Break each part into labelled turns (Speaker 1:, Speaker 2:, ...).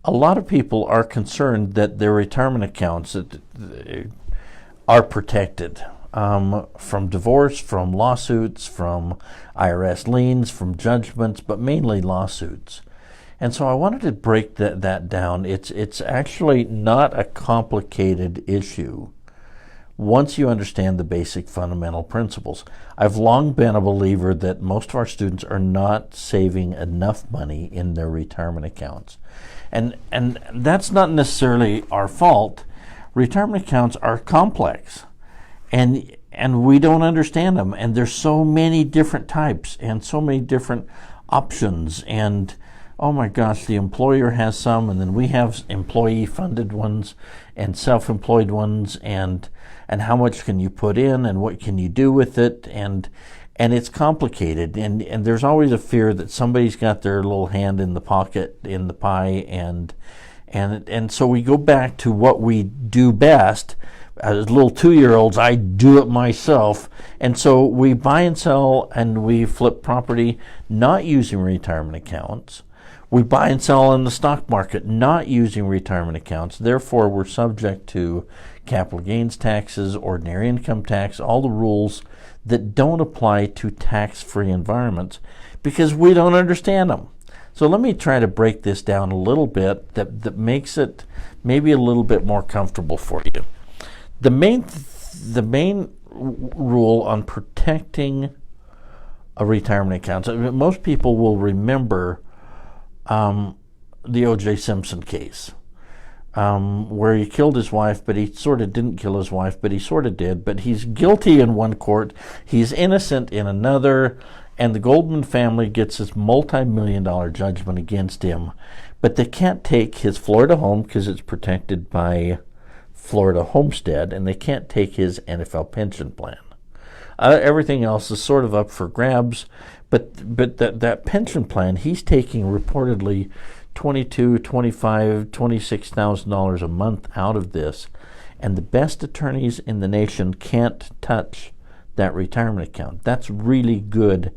Speaker 1: A lot of people are concerned that their retirement accounts are protected from divorce, from lawsuits, from IRS liens, from judgments, but mainly lawsuits. And so I wanted to break that down. It's actually not a complicated issue once you understand the basic fundamental principles. I've long been a believer that most of our students are not saving enough money in their retirement accounts. And that's not necessarily our fault. Retirement accounts are complex, and we don't understand them. And there's so many different types and so many different options. And oh my gosh, the employer has some, and then we have employee-funded ones and self-employed ones, and how much can you put in, and what can you do with it, and it's complicated, and there's always a fear that somebody's got their little hand in the pocket in the pie, and so we go back to what we do best. As little 2-year-olds, I do it myself, and so we buy and sell and we flip property not using retirement accounts. We buy and sell in the stock market not using retirement accounts. Therefore, we're subject to capital gains taxes, ordinary income tax, all the rules that don't apply to tax-free environments because we don't understand them. So let me try to break this down a little bit that makes it maybe a little bit more comfortable for you. The main rule on protecting a retirement account, most people will remember the O.J. Simpson case, where he killed his wife, but he sort of didn't kill his wife, but he sort of did. But he's guilty in one court, he's innocent in another, and the Goldman family gets this multi-million-dollar judgment against him. But they can't take his Florida home because it's protected by Florida homestead, and they can't take his NFL pension plan. Everything else is sort of up for grabs, but that pension plan, he's taking reportedly $22,000, $25,000, $26,000 a month out of this, and the best attorneys in the nation can't touch that retirement account. That's really good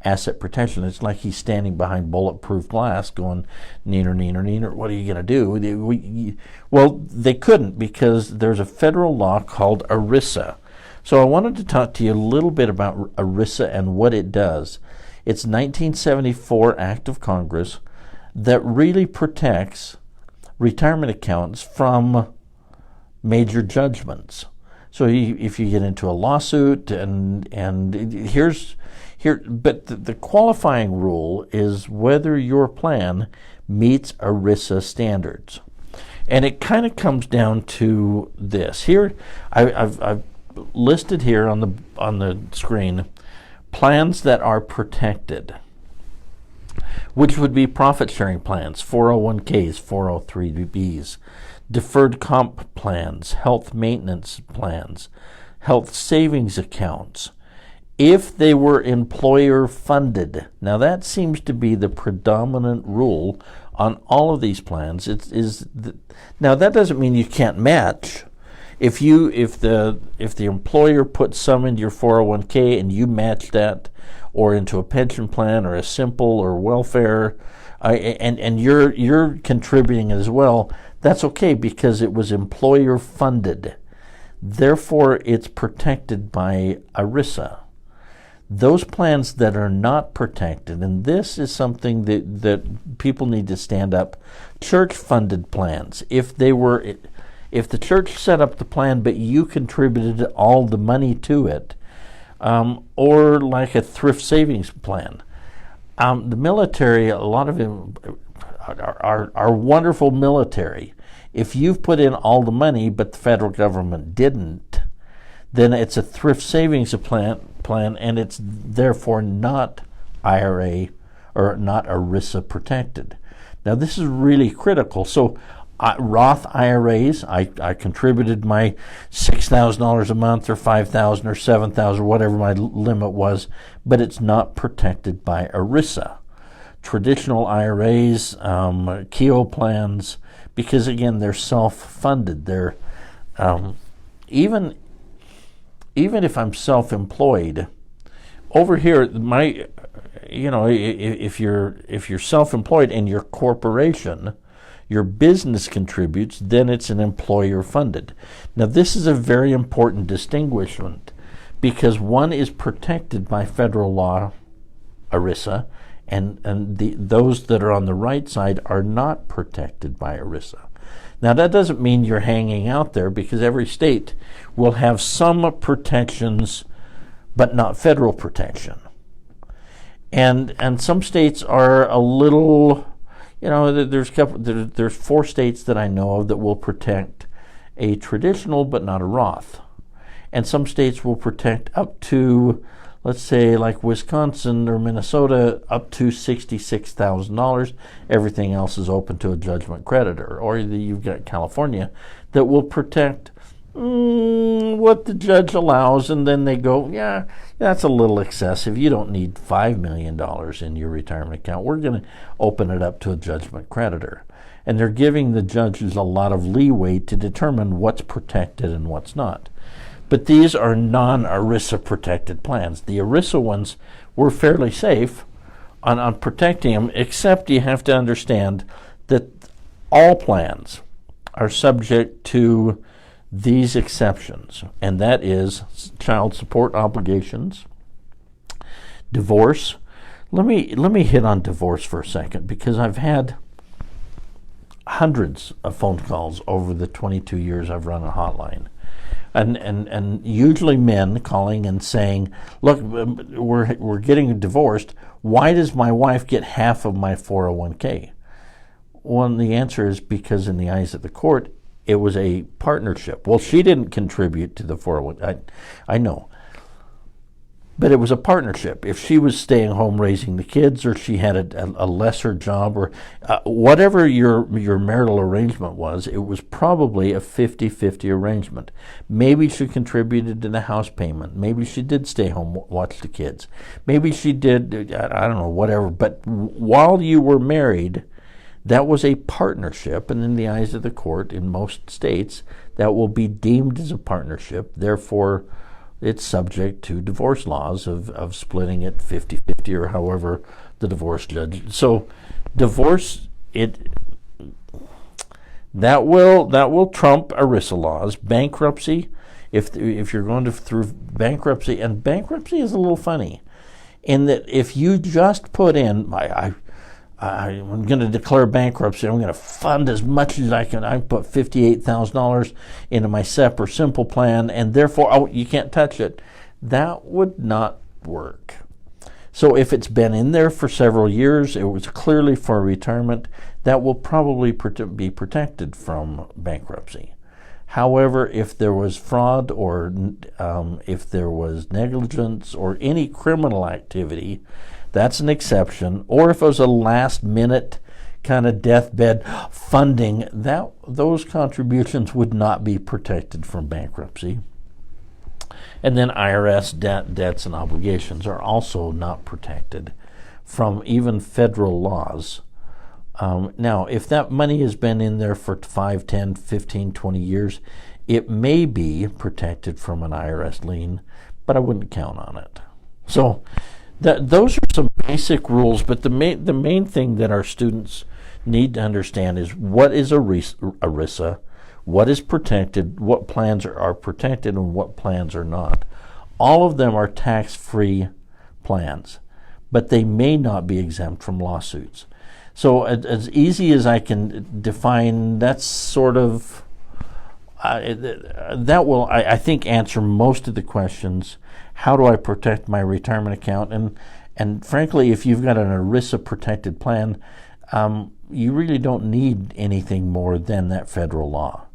Speaker 1: asset protection. It's like he's standing behind bulletproof glass going, neener, neener, neener, what are you going to do? Well, they couldn't because there's a federal law called ERISA. So I wanted to talk to you a little bit about ERISA and what it does. It's 1974 Act of Congress that really protects retirement accounts from major judgments. So if you get into a lawsuit, but the qualifying rule is whether your plan meets ERISA standards, and it kind of comes down to this. Here, I've listed here on the screen plans that are protected, which would be profit sharing plans, 401ks, 403bs, deferred comp plans, health maintenance plans, health savings accounts, if they were employer funded. Now that seems to be the predominant rule on all of these plans. Now that doesn't mean you can't match. If the employer puts some into your 401k and you match that, or into a pension plan or a simple or welfare, and you're contributing as well, that's okay because it was employer funded. Therefore, it's protected by ERISA. Those plans that are not protected, and this is something that people need to stand up, church-funded plans. If the church set up the plan but you contributed all the money to it, or like a thrift savings plan. The military, a lot of them are wonderful military. If you've put in all the money but the federal government didn't, then it's a thrift savings plan, and it's therefore not IRA or not ERISA protected. Now this is really critical. So Roth IRAs, I contributed my $6,000 a month or $5,000 or $7,000, whatever my limit was, but it's not protected by ERISA. Traditional IRAs, KEO plans, because again they're self-funded. They're even if I'm self-employed, over here if you're self-employed and your corporation, your business contributes, then it's an employer funded. Now this is a very important distinguishment because one is protected by federal law, ERISA, and those that are on the right side are not protected by ERISA. Now that doesn't mean you're hanging out there, because every state will have some protections but not federal protection. And some states are a little, there's 4 states that I know of that will protect a traditional but not a Roth. And some states will protect up to, let's say like Wisconsin or Minnesota, up to $66,000. Everything else is open to a judgment creditor. Or you've got California that will protect what the judge allows, and then they go, yeah, that's a little excessive. You don't need $5 million in your retirement account. We're going to open it up to a judgment creditor. And they're giving the judges a lot of leeway to determine what's protected and what's not. But these are non-ERISA protected plans. The ERISA ones were fairly safe on protecting them, except you have to understand that all plans are subject to these exceptions, and that is child support obligations, divorce. Let me hit on divorce for a second, because I've had hundreds of phone calls over the 22 years I've run a hotline. And usually men calling and saying, look, we're getting divorced. Why does my wife get half of my 401k? Well, the answer is because in the eyes of the court, it was a partnership. Well, she didn't contribute to the 401k. I know. But it was a partnership. If she was staying home raising the kids, or she had a lesser job, or whatever your marital arrangement was, it was probably a 50-50 arrangement. Maybe she contributed to the house payment. Maybe she did stay home, watch the kids. Maybe she did, I don't know, whatever. But while you were married, that was a partnership, and in the eyes of the court, in most states, that will be deemed as a partnership. Therefore, it's subject to divorce laws of splitting it 50-50 or however the divorce judge. So divorce, that will trump ERISA laws. Bankruptcy, if you're going through bankruptcy, and bankruptcy is a little funny in that if you just put in, I'm going to declare bankruptcy, I'm going to fund as much as I can. I put $58,000 into my SEP or simple plan, and therefore, you can't touch it. That would not work. So if it's been in there for several years, it was clearly for retirement, that will probably be protected from bankruptcy. However, if there was fraud, or if there was negligence or any criminal activity, that's an exception. Or if it was a last-minute kind of deathbed funding, those contributions would not be protected from bankruptcy. And then IRS debts and obligations are also not protected from even federal laws. Now, if that money has been in there for 5, 10, 15, 20 years, it may be protected from an IRS lien, but I wouldn't count on it. So those are some basic rules, but the main thing that our students need to understand is what is ERISA, what is protected, what plans are protected, and what plans are not. All of them are tax-free plans, but they may not be exempt from lawsuits. So as easy as I can define, that's sort of, that will, I think, answer most of the questions. How do I protect my retirement account? And frankly, if you've got an ERISA protected plan, you really don't need anything more than that federal law.